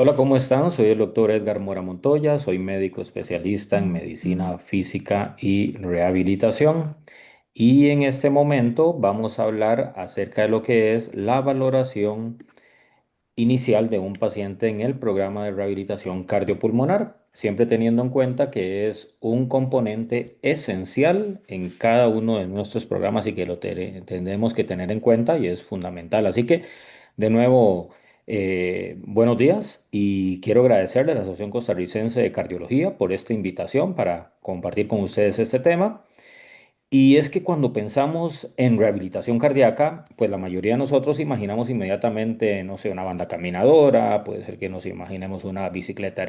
Hola, ¿cómo están? Soy el doctor Edgar Mora Montoya, soy médico especialista en medicina física y rehabilitación. Y en este momento vamos a hablar acerca de lo que es la valoración inicial de un paciente en el programa de rehabilitación cardiopulmonar, siempre teniendo en cuenta que es un componente esencial en cada uno de nuestros programas y que tenemos que tener en cuenta y es fundamental. Así que, de nuevo, buenos días y quiero agradecerle a la Asociación Costarricense de Cardiología por esta invitación para compartir con ustedes este tema. Y es que cuando pensamos en rehabilitación cardíaca, pues la mayoría de nosotros imaginamos inmediatamente, no sé, una banda caminadora, puede ser que nos imaginemos una bicicleta,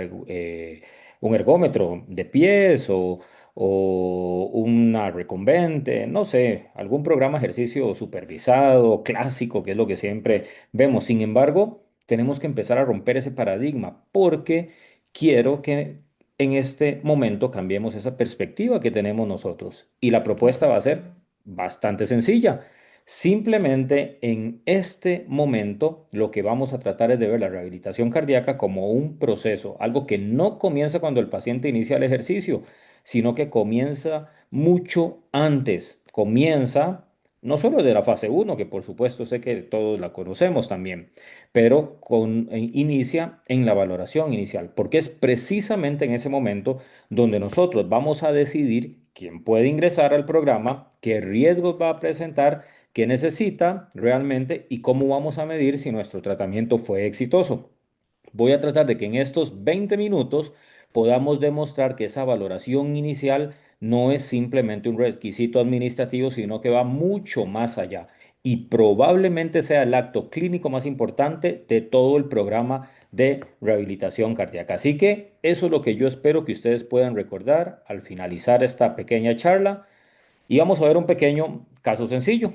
un ergómetro de pies o una recumbente, no sé, algún programa de ejercicio supervisado, clásico, que es lo que siempre vemos. Sin embargo, tenemos que empezar a romper ese paradigma porque quiero que en este momento cambiemos esa perspectiva que tenemos nosotros. Y la propuesta va a ser bastante sencilla. Simplemente en este momento lo que vamos a tratar es de ver la rehabilitación cardíaca como un proceso, algo que no comienza cuando el paciente inicia el ejercicio, sino que comienza mucho antes. Comienza no solo de la fase uno, que por supuesto sé que todos la conocemos también, pero inicia en la valoración inicial, porque es precisamente en ese momento donde nosotros vamos a decidir quién puede ingresar al programa, qué riesgos va a presentar, qué necesita realmente y cómo vamos a medir si nuestro tratamiento fue exitoso. Voy a tratar de que en estos 20 minutos podamos demostrar que esa valoración inicial no es simplemente un requisito administrativo, sino que va mucho más allá y probablemente sea el acto clínico más importante de todo el programa de rehabilitación cardíaca. Así que eso es lo que yo espero que ustedes puedan recordar al finalizar esta pequeña charla y vamos a ver un pequeño caso sencillo.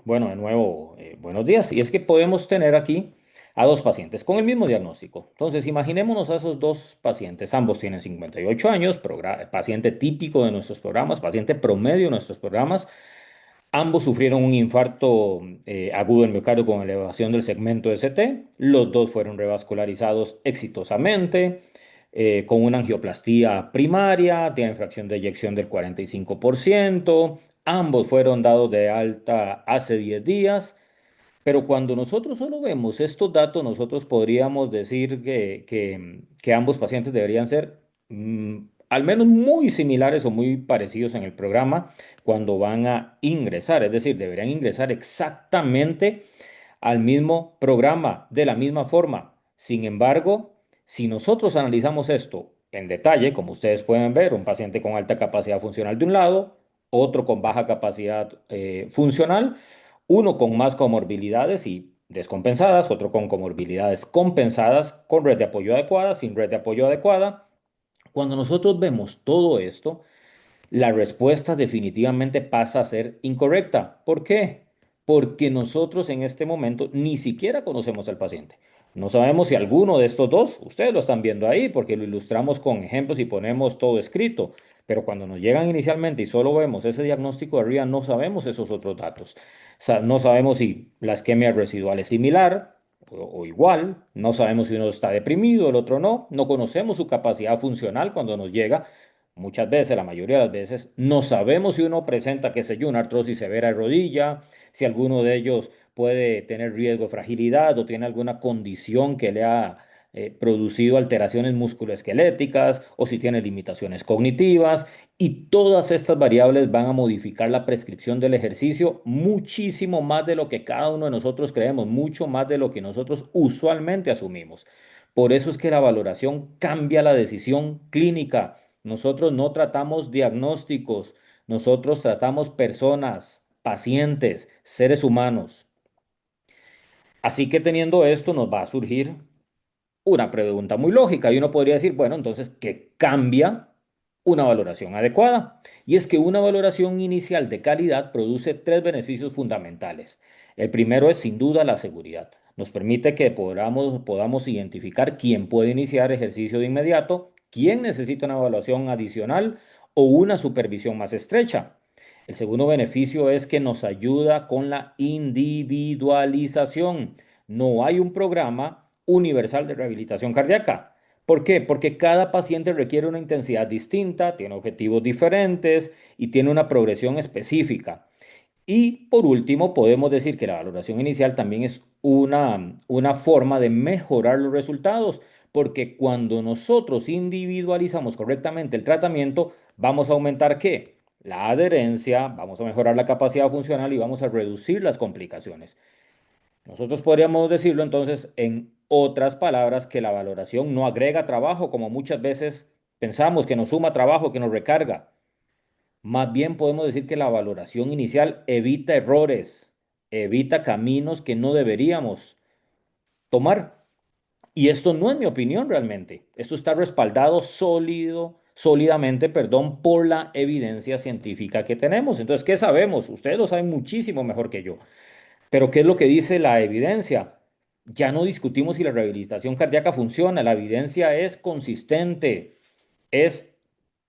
Bueno, de nuevo, buenos días. Y es que podemos tener aquí a dos pacientes con el mismo diagnóstico. Entonces, imaginémonos a esos dos pacientes. Ambos tienen 58 años, paciente típico de nuestros programas, paciente promedio de nuestros programas. Ambos sufrieron un infarto agudo del miocardio con elevación del segmento ST. Los dos fueron revascularizados exitosamente, con una angioplastía primaria, tienen fracción de eyección del 45%. Ambos fueron dados de alta hace 10 días. Pero cuando nosotros solo vemos estos datos, nosotros podríamos decir que ambos pacientes deberían ser al menos muy similares o muy parecidos en el programa cuando van a ingresar. Es decir, deberían ingresar exactamente al mismo programa, de la misma forma. Sin embargo, si nosotros analizamos esto en detalle, como ustedes pueden ver, un paciente con alta capacidad funcional de un lado, otro con baja capacidad funcional, uno con más comorbilidades y descompensadas, otro con comorbilidades compensadas, con red de apoyo adecuada, sin red de apoyo adecuada. Cuando nosotros vemos todo esto, la respuesta definitivamente pasa a ser incorrecta. ¿Por qué? Porque nosotros en este momento ni siquiera conocemos al paciente. No sabemos si alguno de estos dos, ustedes lo están viendo ahí porque lo ilustramos con ejemplos y ponemos todo escrito, pero cuando nos llegan inicialmente y solo vemos ese diagnóstico de arriba, no sabemos esos otros datos. No sabemos si la isquemia residual es similar o igual, no sabemos si uno está deprimido, el otro no, no conocemos su capacidad funcional cuando nos llega. Muchas veces, la mayoría de las veces, no sabemos si uno presenta, qué sé yo, una artrosis severa de rodilla, si alguno de ellos puede tener riesgo de fragilidad o tiene alguna condición que le ha producido alteraciones musculoesqueléticas o si tiene limitaciones cognitivas. Y todas estas variables van a modificar la prescripción del ejercicio muchísimo más de lo que cada uno de nosotros creemos, mucho más de lo que nosotros usualmente asumimos. Por eso es que la valoración cambia la decisión clínica. Nosotros no tratamos diagnósticos, nosotros tratamos personas, pacientes, seres humanos. Así que teniendo esto nos va a surgir una pregunta muy lógica y uno podría decir, bueno, entonces, ¿qué cambia una valoración adecuada? Y es que una valoración inicial de calidad produce tres beneficios fundamentales. El primero es sin duda la seguridad. Nos permite que podamos identificar quién puede iniciar ejercicio de inmediato, quién necesita una evaluación adicional o una supervisión más estrecha. El segundo beneficio es que nos ayuda con la individualización. No hay un programa universal de rehabilitación cardíaca. ¿Por qué? Porque cada paciente requiere una intensidad distinta, tiene objetivos diferentes y tiene una progresión específica. Y por último, podemos decir que la valoración inicial también es una forma de mejorar los resultados, porque cuando nosotros individualizamos correctamente el tratamiento, vamos a aumentar ¿qué? La adherencia, vamos a mejorar la capacidad funcional y vamos a reducir las complicaciones. Nosotros podríamos decirlo entonces en otras palabras que la valoración no agrega trabajo, como muchas veces pensamos, que nos suma trabajo, que nos recarga. Más bien podemos decir que la valoración inicial evita errores, evita caminos que no deberíamos tomar. Y esto no es mi opinión realmente. Esto está respaldado sólidamente, perdón, por la evidencia científica que tenemos. Entonces, ¿qué sabemos? Ustedes lo saben muchísimo mejor que yo. Pero ¿qué es lo que dice la evidencia? Ya no discutimos si la rehabilitación cardíaca funciona. La evidencia es consistente, es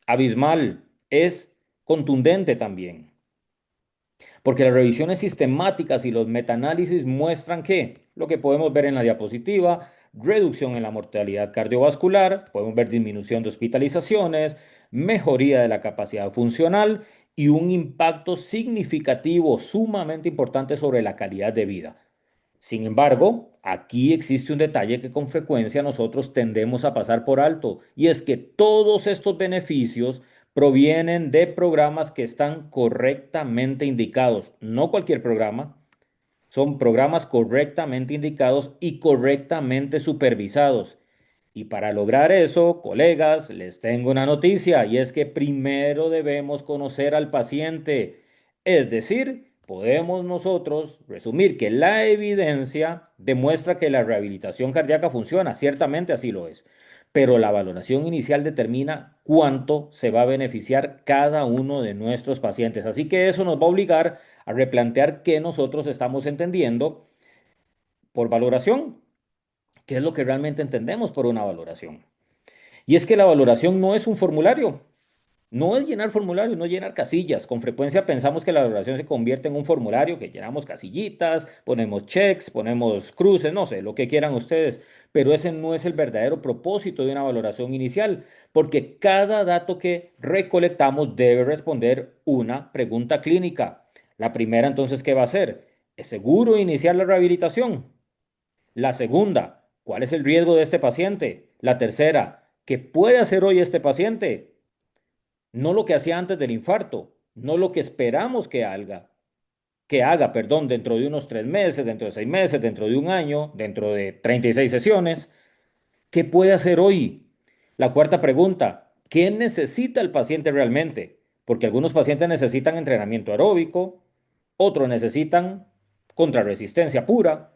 abismal, es contundente también. Porque las revisiones sistemáticas y los metaanálisis muestran que lo que podemos ver en la diapositiva, reducción en la mortalidad cardiovascular, podemos ver disminución de hospitalizaciones, mejoría de la capacidad funcional y un impacto significativo, sumamente importante sobre la calidad de vida. Sin embargo, aquí existe un detalle que con frecuencia nosotros tendemos a pasar por alto, y es que todos estos beneficios provienen de programas que están correctamente indicados. No cualquier programa, son programas correctamente indicados y correctamente supervisados. Y para lograr eso, colegas, les tengo una noticia y es que primero debemos conocer al paciente. Es decir, podemos nosotros resumir que la evidencia demuestra que la rehabilitación cardíaca funciona, ciertamente así lo es, pero la valoración inicial determina cuánto se va a beneficiar cada uno de nuestros pacientes. Así que eso nos va a obligar a replantear qué nosotros estamos entendiendo por valoración, qué es lo que realmente entendemos por una valoración. Y es que la valoración no es un formulario, no es llenar formularios, no llenar casillas. Con frecuencia pensamos que la valoración se convierte en un formulario que llenamos casillitas, ponemos checks, ponemos cruces, no sé, lo que quieran ustedes, pero ese no es el verdadero propósito de una valoración inicial, porque cada dato que recolectamos debe responder una pregunta clínica. La primera entonces, ¿qué va a hacer? ¿Es seguro iniciar la rehabilitación? La segunda, ¿cuál es el riesgo de este paciente? La tercera, ¿qué puede hacer hoy este paciente? No lo que hacía antes del infarto, no lo que esperamos que haga, perdón, dentro de unos 3 meses, dentro de 6 meses, dentro de un año, dentro de 36 sesiones. ¿Qué puede hacer hoy? La cuarta pregunta, ¿qué necesita el paciente realmente? Porque algunos pacientes necesitan entrenamiento aeróbico, otros necesitan contrarresistencia pura,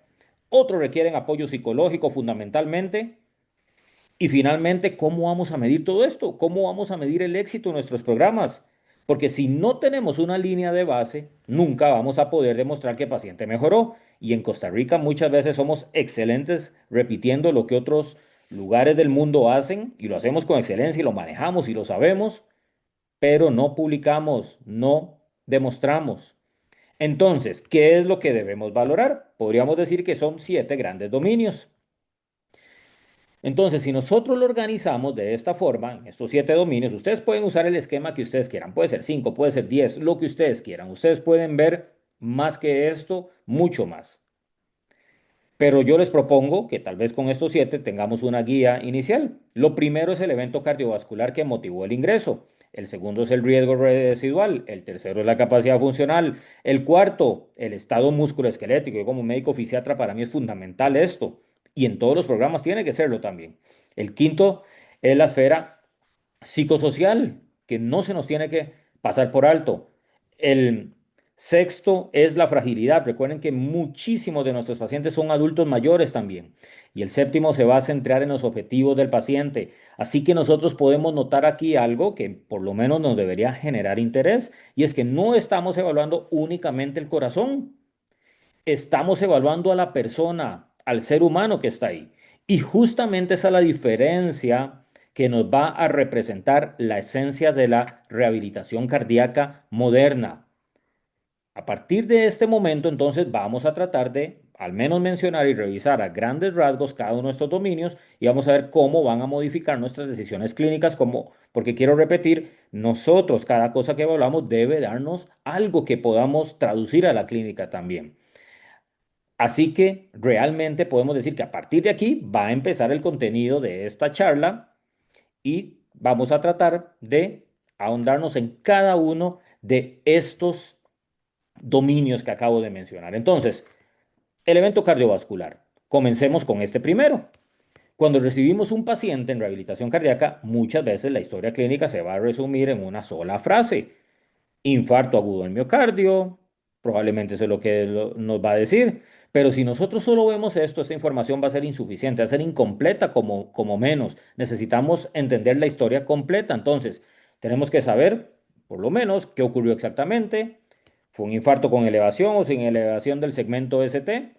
otros requieren apoyo psicológico fundamentalmente. Y finalmente, ¿cómo vamos a medir todo esto? ¿Cómo vamos a medir el éxito de nuestros programas? Porque si no tenemos una línea de base, nunca vamos a poder demostrar que el paciente mejoró. Y en Costa Rica muchas veces somos excelentes repitiendo lo que otros lugares del mundo hacen y lo hacemos con excelencia y lo manejamos y lo sabemos, pero no publicamos, no demostramos. Entonces, ¿qué es lo que debemos valorar? Podríamos decir que son 7 grandes dominios. Entonces, si nosotros lo organizamos de esta forma, en estos 7 dominios, ustedes pueden usar el esquema que ustedes quieran. Puede ser 5, puede ser 10, lo que ustedes quieran. Ustedes pueden ver más que esto, mucho más. Pero yo les propongo que tal vez con estos 7 tengamos una guía inicial. Lo primero es el evento cardiovascular que motivó el ingreso. El segundo es el riesgo residual. El tercero es la capacidad funcional. El cuarto, el estado musculoesquelético. Yo como médico fisiatra para mí es fundamental esto. Y en todos los programas tiene que serlo también. El quinto es la esfera psicosocial, que no se nos tiene que pasar por alto. El sexto es la fragilidad. Recuerden que muchísimos de nuestros pacientes son adultos mayores también. Y el séptimo se va a centrar en los objetivos del paciente. Así que nosotros podemos notar aquí algo que por lo menos nos debería generar interés, y es que no estamos evaluando únicamente el corazón, estamos evaluando a la persona, al ser humano que está ahí. Y justamente esa es la diferencia que nos va a representar la esencia de la rehabilitación cardíaca moderna. A partir de este momento, entonces, vamos a tratar de al menos mencionar y revisar a grandes rasgos cada uno de estos dominios y vamos a ver cómo van a modificar nuestras decisiones clínicas, como, porque quiero repetir, nosotros cada cosa que hablamos debe darnos algo que podamos traducir a la clínica también. Así que realmente podemos decir que a partir de aquí va a empezar el contenido de esta charla y vamos a tratar de ahondarnos en cada uno de estos dominios que acabo de mencionar. Entonces, el evento cardiovascular. Comencemos con este primero. Cuando recibimos un paciente en rehabilitación cardíaca, muchas veces la historia clínica se va a resumir en una sola frase. Infarto agudo del miocardio, probablemente eso es lo que nos va a decir. Pero si nosotros solo vemos esto, esta información va a ser insuficiente, va a ser incompleta como menos. Necesitamos entender la historia completa. Entonces, tenemos que saber, por lo menos, qué ocurrió exactamente. ¿Fue un infarto con elevación o sin elevación del segmento ST?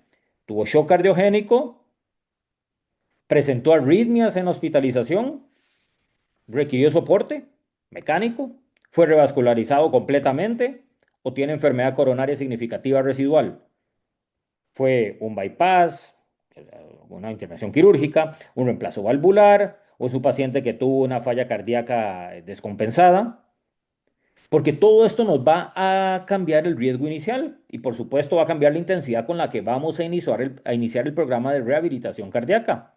¿Tuvo shock cardiogénico? ¿Presentó arritmias en hospitalización? ¿Requirió soporte mecánico? ¿Fue revascularizado completamente? ¿O tiene enfermedad coronaria significativa residual? ¿Fue un bypass, una intervención quirúrgica, un reemplazo valvular o su paciente que tuvo una falla cardíaca descompensada? Porque todo esto nos va a cambiar el riesgo inicial y por supuesto va a cambiar la intensidad con la que vamos a iniciar el programa de rehabilitación cardíaca.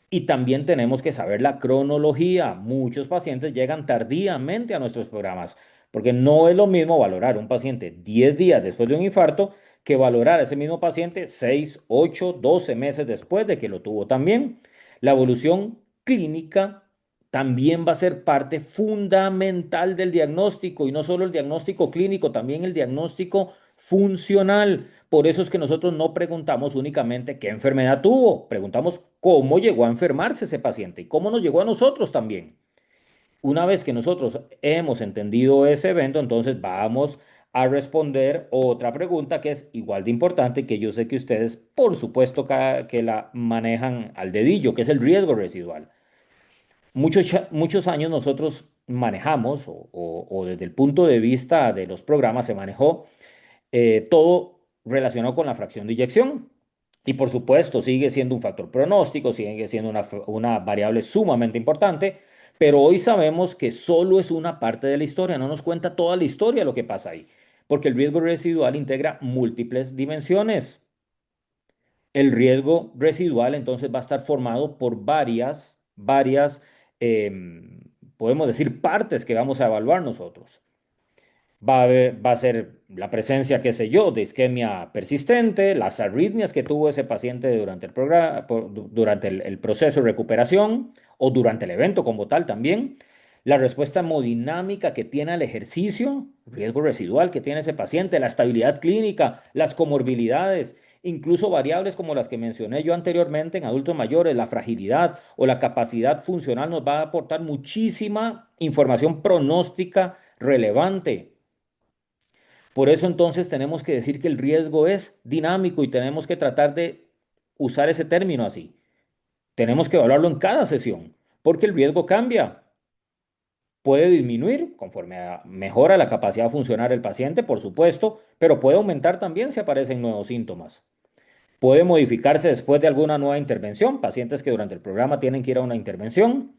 Y también tenemos que saber la cronología. Muchos pacientes llegan tardíamente a nuestros programas, porque no es lo mismo valorar un paciente 10 días después de un infarto que valorar a ese mismo paciente 6, 8, 12 meses después de que lo tuvo también. La evolución clínica también va a ser parte fundamental del diagnóstico y no solo el diagnóstico clínico, también el diagnóstico funcional. Por eso es que nosotros no preguntamos únicamente qué enfermedad tuvo, preguntamos cómo llegó a enfermarse ese paciente y cómo nos llegó a nosotros también. Una vez que nosotros hemos entendido ese evento, entonces vamos a responder otra pregunta que es igual de importante, que yo sé que ustedes, por supuesto, que la manejan al dedillo, que es el riesgo residual. Muchos años nosotros manejamos, o desde el punto de vista de los programas, se manejó todo relacionado con la fracción de eyección. Y por supuesto, sigue siendo un factor pronóstico, sigue siendo una variable sumamente importante, pero hoy sabemos que solo es una parte de la historia, no nos cuenta toda la historia de lo que pasa ahí, porque el riesgo residual integra múltiples dimensiones. El riesgo residual entonces va a estar formado por varias, podemos decir, partes que vamos a evaluar nosotros. Va a ser la presencia, qué sé yo, de isquemia persistente, las arritmias que tuvo ese paciente durante el programa, durante el proceso de recuperación o durante el evento como tal también, la respuesta hemodinámica que tiene al ejercicio, riesgo residual que tiene ese paciente, la estabilidad clínica, las comorbilidades, incluso variables como las que mencioné yo anteriormente en adultos mayores, la fragilidad o la capacidad funcional nos va a aportar muchísima información pronóstica relevante. Por eso entonces tenemos que decir que el riesgo es dinámico y tenemos que tratar de usar ese término así. Tenemos que evaluarlo en cada sesión, porque el riesgo cambia. Puede disminuir conforme mejora la capacidad funcional del paciente, por supuesto, pero puede aumentar también si aparecen nuevos síntomas. Puede modificarse después de alguna nueva intervención, pacientes que durante el programa tienen que ir a una intervención.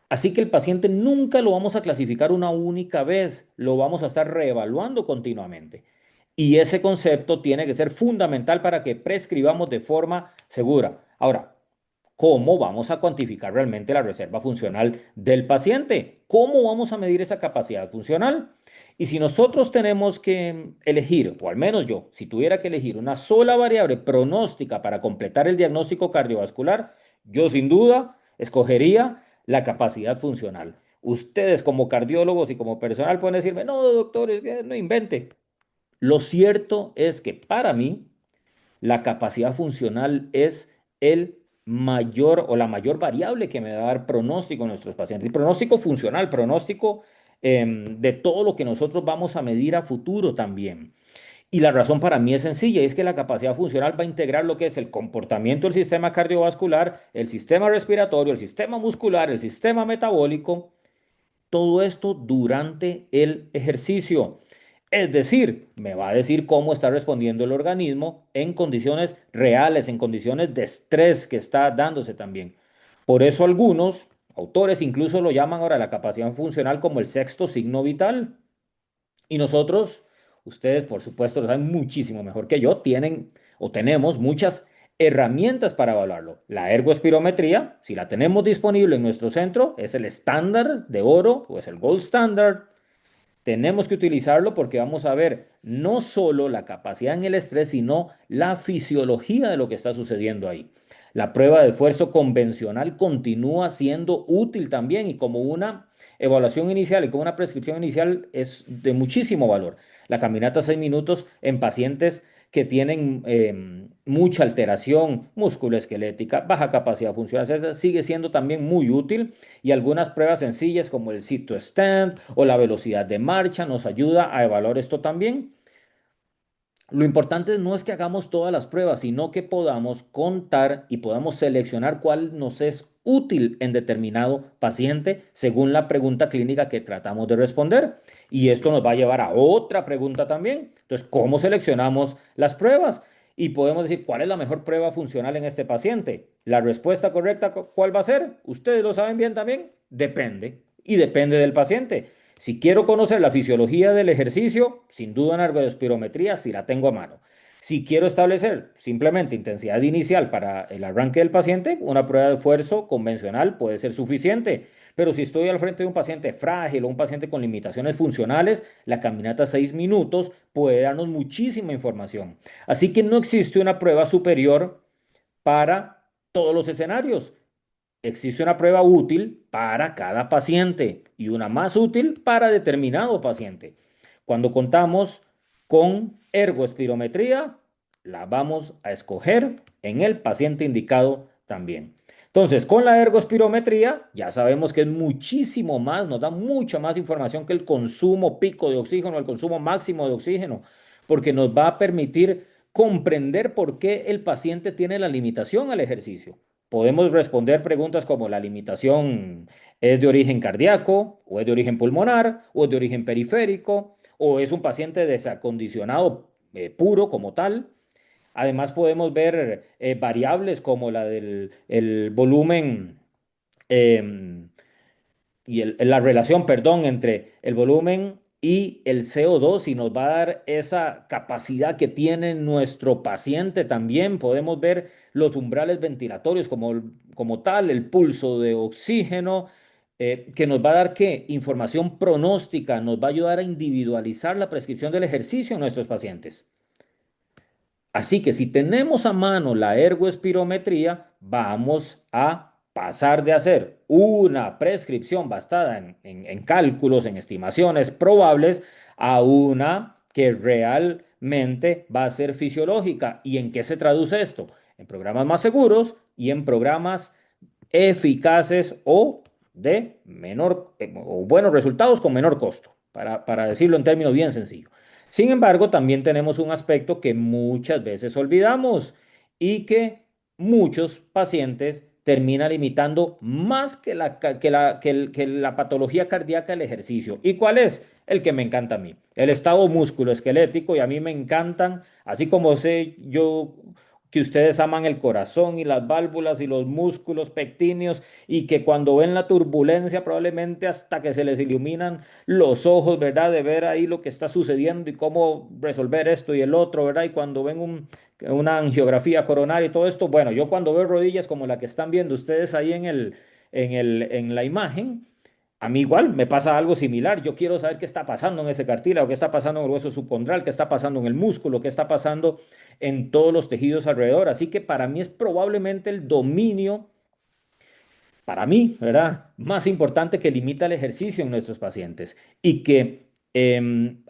Así que el paciente nunca lo vamos a clasificar una única vez, lo vamos a estar reevaluando continuamente. Y ese concepto tiene que ser fundamental para que prescribamos de forma segura. Ahora, ¿cómo vamos a cuantificar realmente la reserva funcional del paciente? ¿Cómo vamos a medir esa capacidad funcional? Y si nosotros tenemos que elegir, o al menos yo, si tuviera que elegir una sola variable pronóstica para completar el diagnóstico cardiovascular, yo sin duda escogería la capacidad funcional. Ustedes como cardiólogos y como personal pueden decirme, no, doctor, es que no invente. Lo cierto es que para mí la capacidad funcional es el mayor o la mayor variable que me va a dar pronóstico en nuestros pacientes. Y pronóstico funcional, pronóstico de todo lo que nosotros vamos a medir a futuro también. Y la razón para mí es sencilla, es que la capacidad funcional va a integrar lo que es el comportamiento del sistema cardiovascular, el sistema respiratorio, el sistema muscular, el sistema metabólico, todo esto durante el ejercicio. Es decir, me va a decir cómo está respondiendo el organismo en condiciones reales, en condiciones de estrés que está dándose también. Por eso algunos autores incluso lo llaman ahora la capacidad funcional como el sexto signo vital. Y nosotros, ustedes por supuesto lo saben muchísimo mejor que yo, tienen o tenemos muchas herramientas para evaluarlo. La ergoespirometría, si la tenemos disponible en nuestro centro, es el estándar de oro o es el gold standard. Tenemos que utilizarlo porque vamos a ver no solo la capacidad en el estrés, sino la fisiología de lo que está sucediendo ahí. La prueba de esfuerzo convencional continúa siendo útil también y como una evaluación inicial y como una prescripción inicial es de muchísimo valor. La caminata 6 minutos en pacientes que tienen mucha alteración musculoesquelética, baja capacidad funcional, etcétera, sigue siendo también muy útil y algunas pruebas sencillas como el sit to stand o la velocidad de marcha nos ayuda a evaluar esto también. Lo importante no es que hagamos todas las pruebas, sino que podamos contar y podamos seleccionar cuál nos es útil en determinado paciente según la pregunta clínica que tratamos de responder. Y esto nos va a llevar a otra pregunta también. Entonces, ¿cómo seleccionamos las pruebas? Y podemos decir, ¿cuál es la mejor prueba funcional en este paciente? La respuesta correcta, ¿cuál va a ser? Ustedes lo saben bien también. Depende. Y depende del paciente. Si quiero conocer la fisiología del ejercicio, sin duda en ergoespirometría, si la tengo a mano. Si quiero establecer simplemente intensidad inicial para el arranque del paciente, una prueba de esfuerzo convencional puede ser suficiente. Pero si estoy al frente de un paciente frágil o un paciente con limitaciones funcionales, la caminata 6 minutos puede darnos muchísima información. Así que no existe una prueba superior para todos los escenarios. Existe una prueba útil para cada paciente y una más útil para determinado paciente. Cuando contamos con ergoespirometría, la vamos a escoger en el paciente indicado también. Entonces, con la ergoespirometría ya sabemos que es muchísimo más, nos da mucha más información que el consumo pico de oxígeno, el consumo máximo de oxígeno, porque nos va a permitir comprender por qué el paciente tiene la limitación al ejercicio. Podemos responder preguntas como la limitación es de origen cardíaco, o es de origen pulmonar, o es de origen periférico, o es un paciente desacondicionado puro como tal. Además podemos ver variables como la del el volumen eh, y la relación, perdón, entre el volumen y el CO2 y nos va a dar esa capacidad que tiene nuestro paciente también. Podemos ver los umbrales ventilatorios como tal, el pulso de oxígeno, que nos va a dar ¿qué? Información pronóstica, nos va a ayudar a individualizar la prescripción del ejercicio en nuestros pacientes. Así que si tenemos a mano la ergoespirometría, vamos a pasar de hacer una prescripción basada en cálculos, en estimaciones probables, a una que realmente va a ser fisiológica. ¿Y en qué se traduce esto? En programas más seguros y en programas eficaces o de menor o buenos resultados con menor costo, para decirlo en términos bien sencillos. Sin embargo, también tenemos un aspecto que muchas veces olvidamos y que muchos pacientes terminan limitando más que la patología cardíaca el ejercicio. ¿Y cuál es? El que me encanta a mí, el estado musculoesquelético y a mí me encantan, así como sé yo que ustedes aman el corazón y las válvulas y los músculos pectíneos y que cuando ven la turbulencia probablemente hasta que se les iluminan los ojos, ¿verdad? De ver ahí lo que está sucediendo y cómo resolver esto y el otro, ¿verdad? Y cuando ven una angiografía coronaria y todo esto, bueno, yo cuando veo rodillas como la que están viendo ustedes ahí en la imagen, a mí igual me pasa algo similar. Yo quiero saber qué está pasando en ese cartílago, qué está pasando en el hueso subcondral, qué está pasando en el músculo, qué está pasando en todos los tejidos alrededor. Así que para mí es probablemente el dominio, para mí, ¿verdad? Más importante que limita el ejercicio en nuestros pacientes y que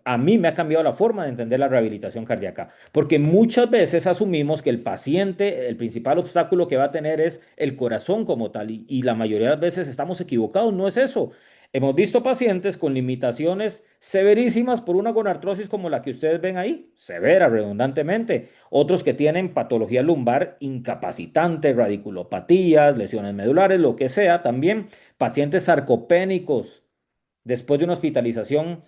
a mí me ha cambiado la forma de entender la rehabilitación cardíaca, porque muchas veces asumimos que el paciente, el principal obstáculo que va a tener es el corazón como tal, y la mayoría de las veces estamos equivocados, no es eso. Hemos visto pacientes con limitaciones severísimas por una gonartrosis como la que ustedes ven ahí, severa redundantemente. Otros que tienen patología lumbar incapacitante, radiculopatías, lesiones medulares, lo que sea. También pacientes sarcopénicos después de una hospitalización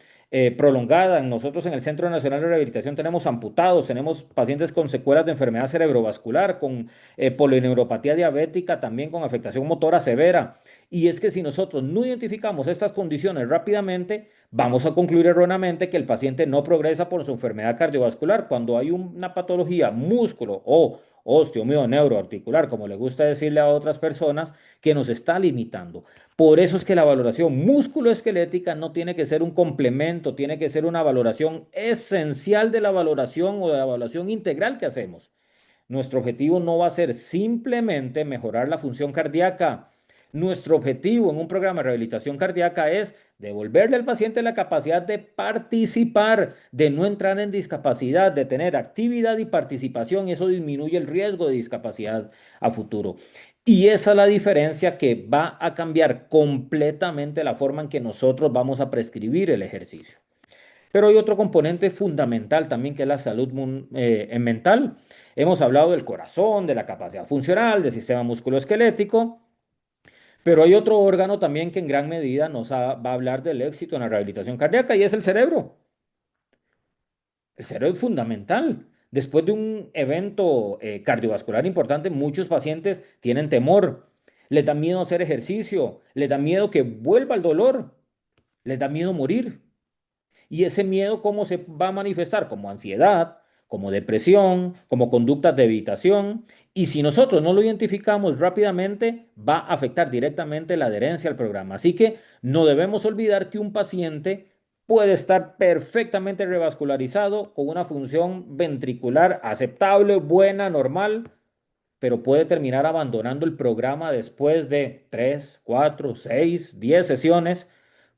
prolongada. Nosotros en el Centro Nacional de Rehabilitación tenemos amputados, tenemos pacientes con secuelas de enfermedad cerebrovascular, con polineuropatía diabética, también con afectación motora severa. Y es que si nosotros no identificamos estas condiciones rápidamente, vamos a concluir erróneamente que el paciente no progresa por su enfermedad cardiovascular. Cuando hay una patología músculo o osteomio neuroarticular, como le gusta decirle a otras personas, que nos está limitando. Por eso es que la valoración musculoesquelética no tiene que ser un complemento, tiene que ser una valoración esencial de la valoración o de la evaluación integral que hacemos. Nuestro objetivo no va a ser simplemente mejorar la función cardíaca. Nuestro objetivo en un programa de rehabilitación cardíaca es devolverle al paciente la capacidad de participar, de no entrar en discapacidad, de tener actividad y participación, y eso disminuye el riesgo de discapacidad a futuro. Y esa es la diferencia que va a cambiar completamente la forma en que nosotros vamos a prescribir el ejercicio. Pero hay otro componente fundamental también que es la salud mental. Hemos hablado del corazón, de la capacidad funcional, del sistema musculoesquelético, pero hay otro órgano también que en gran medida va a hablar del éxito en la rehabilitación cardíaca y es el cerebro. El cerebro es fundamental. Después de un evento cardiovascular importante, muchos pacientes tienen temor, les da miedo hacer ejercicio, les da miedo que vuelva el dolor, les da miedo morir. Y ese miedo, ¿cómo se va a manifestar? Como ansiedad, como depresión, como conductas de evitación. Y si nosotros no lo identificamos rápidamente, va a afectar directamente la adherencia al programa. Así que no debemos olvidar que un paciente puede estar perfectamente revascularizado con una función ventricular aceptable, buena, normal, pero puede terminar abandonando el programa después de 3, 4, 6, 10 sesiones,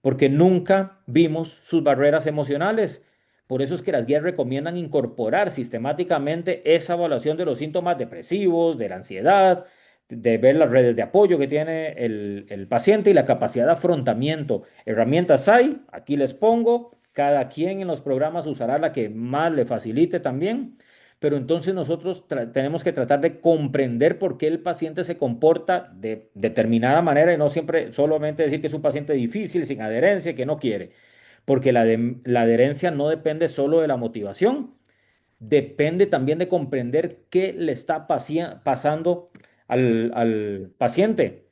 porque nunca vimos sus barreras emocionales. Por eso es que las guías recomiendan incorporar sistemáticamente esa evaluación de los síntomas depresivos, de la ansiedad, de ver las redes de apoyo que tiene el paciente y la capacidad de afrontamiento. Herramientas hay, aquí les pongo, cada quien en los programas usará la que más le facilite también, pero entonces nosotros tenemos que tratar de comprender por qué el paciente se comporta de determinada manera y no siempre solamente decir que es un paciente difícil, sin adherencia, que no quiere, porque la adherencia no depende solo de la motivación, depende también de comprender qué le está pasando al paciente.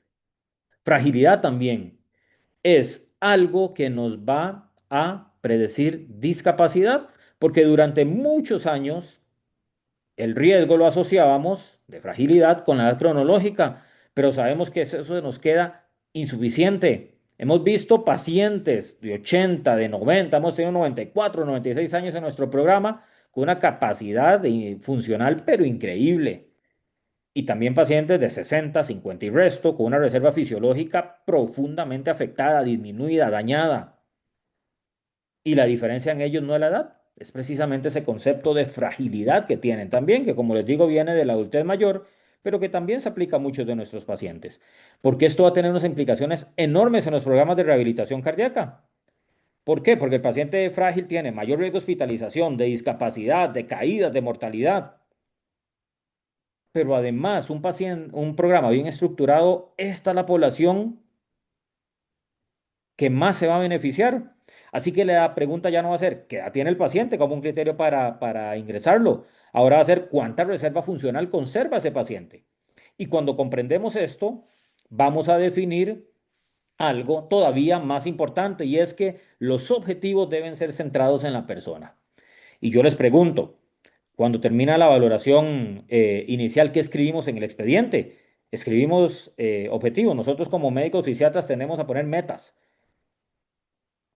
Fragilidad también es algo que nos va a predecir discapacidad, porque durante muchos años el riesgo lo asociábamos de fragilidad con la edad cronológica, pero sabemos que eso se nos queda insuficiente. Hemos visto pacientes de 80, de 90, hemos tenido 94, 96 años en nuestro programa con una capacidad funcional pero increíble. Y también pacientes de 60, 50 y resto con una reserva fisiológica profundamente afectada, disminuida, dañada. Y la diferencia en ellos no es la edad, es precisamente ese concepto de fragilidad que tienen también, que como les digo viene de la adultez mayor, pero que también se aplica a muchos de nuestros pacientes. Porque esto va a tener unas implicaciones enormes en los programas de rehabilitación cardíaca. ¿Por qué? Porque el paciente frágil tiene mayor riesgo de hospitalización, de discapacidad, de caídas, de mortalidad. Pero además, un programa bien estructurado, esta es la población que más se va a beneficiar. Así que la pregunta ya no va a ser qué edad tiene el paciente como un criterio para ingresarlo. Ahora va a ser cuánta reserva funcional conserva ese paciente. Y cuando comprendemos esto, vamos a definir algo todavía más importante y es que los objetivos deben ser centrados en la persona. Y yo les pregunto, cuando termina la valoración inicial, ¿qué escribimos en el expediente? Escribimos objetivos. Nosotros como médicos fisiatras tendemos a poner metas.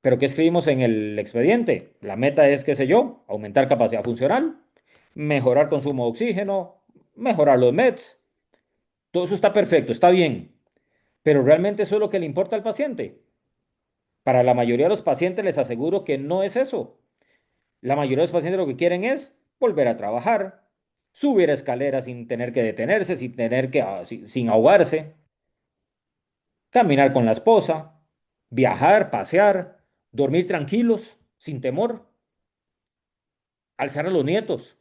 Pero ¿qué escribimos en el expediente? La meta es, qué sé yo, aumentar capacidad funcional, mejorar consumo de oxígeno, mejorar los METs. Todo eso está perfecto, está bien, pero realmente eso es lo que le importa al paciente. Para la mayoría de los pacientes les aseguro que no es eso. La mayoría de los pacientes lo que quieren es volver a trabajar, subir escaleras sin tener que detenerse, sin tener que, sin ahogarse, caminar con la esposa, viajar, pasear, dormir tranquilos, sin temor, alzar a los nietos.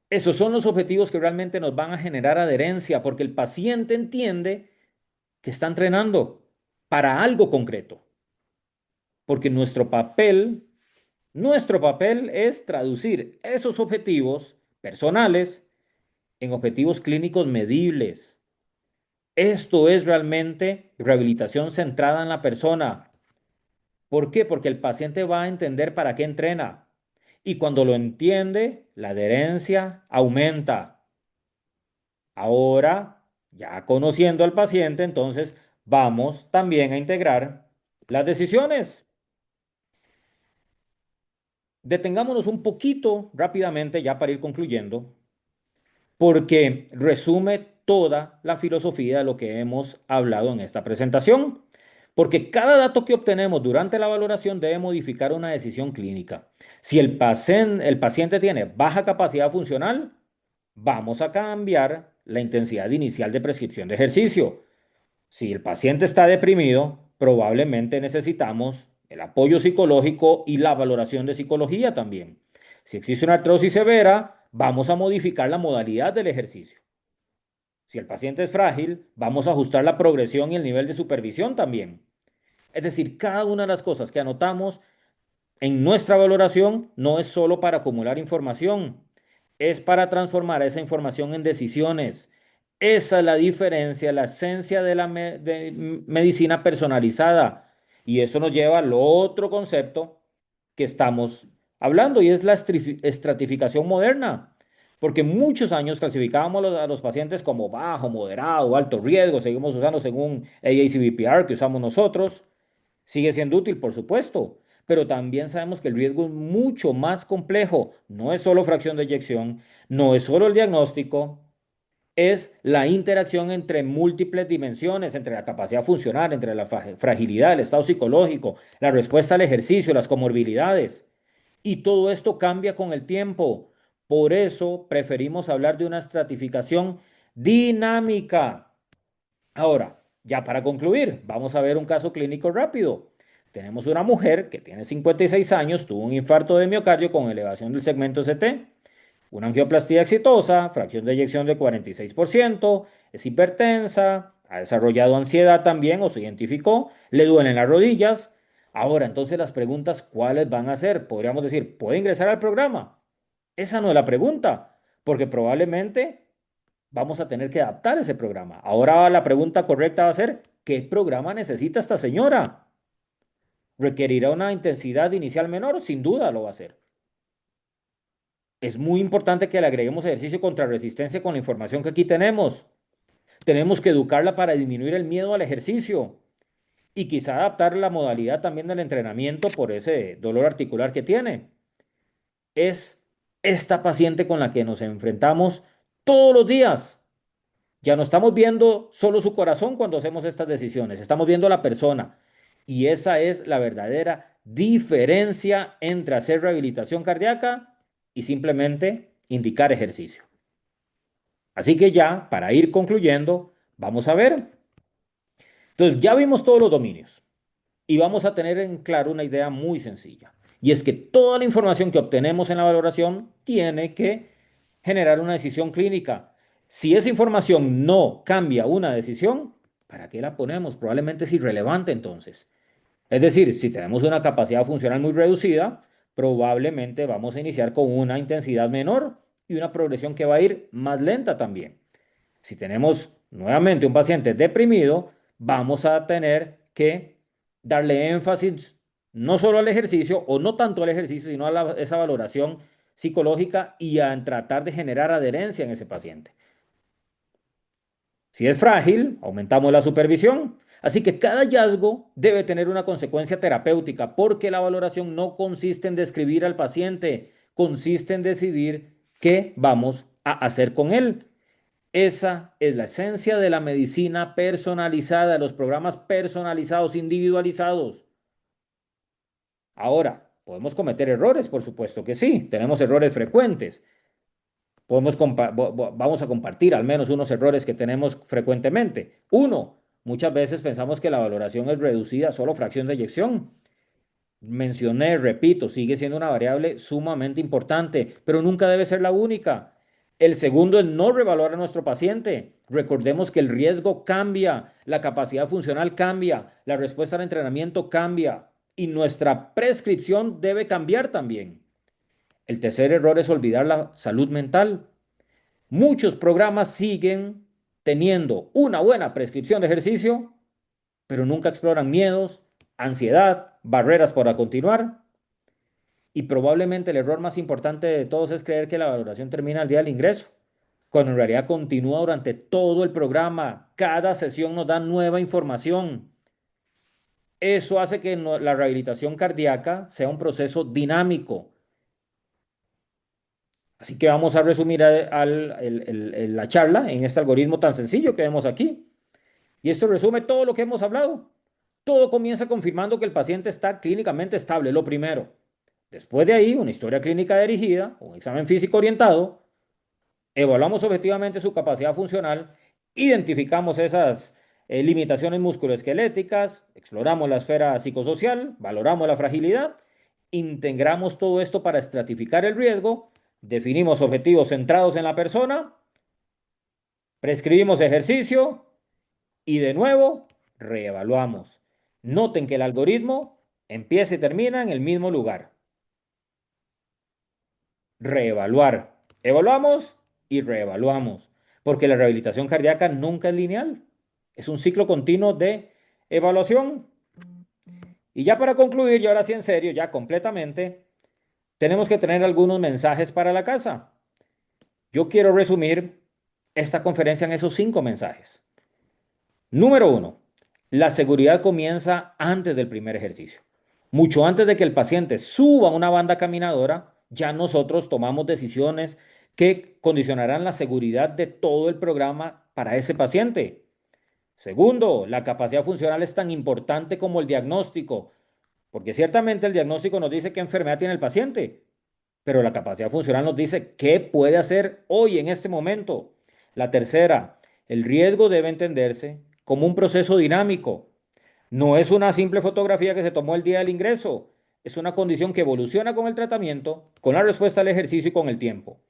Esos son los objetivos que realmente nos van a generar adherencia, porque el paciente entiende que está entrenando para algo concreto. porque nuestro papel es traducir esos objetivos personales en objetivos clínicos medibles. Esto es realmente rehabilitación centrada en la persona. ¿Por qué? Porque el paciente va a entender para qué entrena. Y cuando lo entiende, la adherencia aumenta. Ahora, ya conociendo al paciente, entonces vamos también a integrar las decisiones. Detengámonos un poquito rápidamente ya para ir concluyendo, porque resume toda la filosofía de lo que hemos hablado en esta presentación. Porque cada dato que obtenemos durante la valoración debe modificar una decisión clínica. Si el paciente tiene baja capacidad funcional, vamos a cambiar la intensidad inicial de prescripción de ejercicio. Si el paciente está deprimido, probablemente necesitamos el apoyo psicológico y la valoración de psicología también. Si existe una artrosis severa, vamos a modificar la modalidad del ejercicio. Si el paciente es frágil, vamos a ajustar la progresión y el nivel de supervisión también. Es decir, cada una de las cosas que anotamos en nuestra valoración no es solo para acumular información, es para transformar esa información en decisiones. Esa es la diferencia, la esencia de la medicina personalizada. Y eso nos lleva al otro concepto que estamos hablando y es la estratificación moderna. Porque muchos años clasificábamos a los pacientes como bajo, moderado, alto riesgo, seguimos usando según AACVPR que usamos nosotros. Sigue siendo útil, por supuesto, pero también sabemos que el riesgo es mucho más complejo. No es solo fracción de eyección, no es solo el diagnóstico, es la interacción entre múltiples dimensiones, entre la capacidad funcional, entre la fragilidad, el estado psicológico, la respuesta al ejercicio, las comorbilidades. Y todo esto cambia con el tiempo. Por eso preferimos hablar de una estratificación dinámica. Ahora, ya para concluir, vamos a ver un caso clínico rápido. Tenemos una mujer que tiene 56 años, tuvo un infarto de miocardio con elevación del segmento CT, una angioplastía exitosa, fracción de eyección de 46%, es hipertensa, ha desarrollado ansiedad también o se identificó, le duelen las rodillas. Ahora, entonces las preguntas, ¿cuáles van a ser? Podríamos decir, ¿puede ingresar al programa? Esa no es la pregunta, porque probablemente vamos a tener que adaptar ese programa. Ahora la pregunta correcta va a ser, ¿qué programa necesita esta señora? ¿Requerirá una intensidad inicial menor? Sin duda lo va a hacer. Es muy importante que le agreguemos ejercicio contra resistencia con la información que aquí tenemos. Tenemos que educarla para disminuir el miedo al ejercicio y quizá adaptar la modalidad también del entrenamiento por ese dolor articular que tiene. Es esta paciente con la que nos enfrentamos todos los días. Ya no estamos viendo solo su corazón cuando hacemos estas decisiones, estamos viendo a la persona. Y esa es la verdadera diferencia entre hacer rehabilitación cardíaca y simplemente indicar ejercicio. Así que ya, para ir concluyendo, vamos a ver. Entonces, ya vimos todos los dominios y vamos a tener en claro una idea muy sencilla. Y es que toda la información que obtenemos en la valoración tiene que generar una decisión clínica. Si esa información no cambia una decisión, ¿para qué la ponemos? Probablemente es irrelevante entonces. Es decir, si tenemos una capacidad funcional muy reducida, probablemente vamos a iniciar con una intensidad menor y una progresión que va a ir más lenta también. Si tenemos nuevamente un paciente deprimido, vamos a tener que darle énfasis no solo al ejercicio o no tanto al ejercicio, sino a esa valoración psicológica y a tratar de generar adherencia en ese paciente. Si es frágil, aumentamos la supervisión. Así que cada hallazgo debe tener una consecuencia terapéutica porque la valoración no consiste en describir al paciente, consiste en decidir qué vamos a hacer con él. Esa es la esencia de la medicina personalizada, de los programas personalizados, individualizados. Ahora, podemos cometer errores, por supuesto que sí, tenemos errores frecuentes. Vamos a compartir al menos unos errores que tenemos frecuentemente. Uno, muchas veces pensamos que la valoración es reducida a solo fracción de eyección. Mencioné, repito, sigue siendo una variable sumamente importante, pero nunca debe ser la única. El segundo es no revaluar a nuestro paciente. Recordemos que el riesgo cambia, la capacidad funcional cambia, la respuesta al entrenamiento cambia. y nuestra prescripción debe cambiar también. El tercer error es olvidar la salud mental. Muchos programas siguen teniendo una buena prescripción de ejercicio, pero nunca exploran miedos, ansiedad, barreras para continuar. Y probablemente el error más importante de todos es creer que la valoración termina al día del ingreso, cuando en realidad continúa durante todo el programa. Cada sesión nos da nueva información. Eso hace que la rehabilitación cardíaca sea un proceso dinámico. Así que vamos a resumir la charla en este algoritmo tan sencillo que vemos aquí. Y esto resume todo lo que hemos hablado. Todo comienza confirmando que el paciente está clínicamente estable, lo primero. Después de ahí, una historia clínica dirigida, un examen físico orientado, evaluamos objetivamente su capacidad funcional, identificamos esas limitaciones musculoesqueléticas, exploramos la esfera psicosocial, valoramos la fragilidad, integramos todo esto para estratificar el riesgo, definimos objetivos centrados en la persona, prescribimos ejercicio y de nuevo reevaluamos. Noten que el algoritmo empieza y termina en el mismo lugar. Reevaluar. Evaluamos y reevaluamos, porque la rehabilitación cardíaca nunca es lineal. Es un ciclo continuo de evaluación. Y ya para concluir, y ahora sí en serio, ya completamente, tenemos que tener algunos mensajes para la casa. Yo quiero resumir esta conferencia en esos 5 mensajes. Número 1, la seguridad comienza antes del primer ejercicio. Mucho antes de que el paciente suba a una banda caminadora, ya nosotros tomamos decisiones que condicionarán la seguridad de todo el programa para ese paciente. Segundo, la capacidad funcional es tan importante como el diagnóstico, porque ciertamente el diagnóstico nos dice qué enfermedad tiene el paciente, pero la capacidad funcional nos dice qué puede hacer hoy en este momento. La tercera, el riesgo debe entenderse como un proceso dinámico. No es una simple fotografía que se tomó el día del ingreso, es una condición que evoluciona con el tratamiento, con la respuesta al ejercicio y con el tiempo.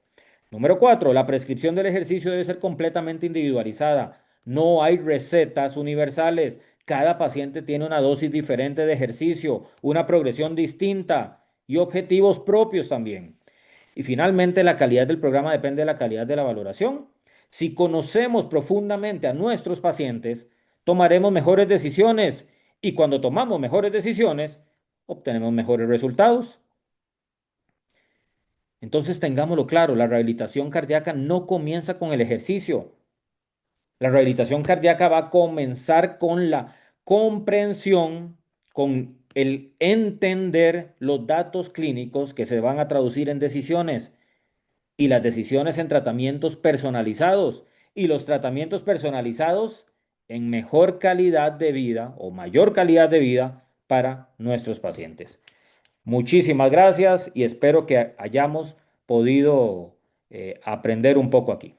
Número 4, la prescripción del ejercicio debe ser completamente individualizada. No hay recetas universales. Cada paciente tiene una dosis diferente de ejercicio, una progresión distinta y objetivos propios también. Y finalmente, la calidad del programa depende de la calidad de la valoración. Si conocemos profundamente a nuestros pacientes, tomaremos mejores decisiones y cuando tomamos mejores decisiones, obtenemos mejores resultados. Entonces, tengámoslo claro, la rehabilitación cardíaca no comienza con el ejercicio. La rehabilitación cardíaca va a comenzar con la comprensión, con el entender los datos clínicos que se van a traducir en decisiones y las decisiones en tratamientos personalizados y los tratamientos personalizados en mejor calidad de vida o mayor calidad de vida para nuestros pacientes. Muchísimas gracias y espero que hayamos podido aprender un poco aquí.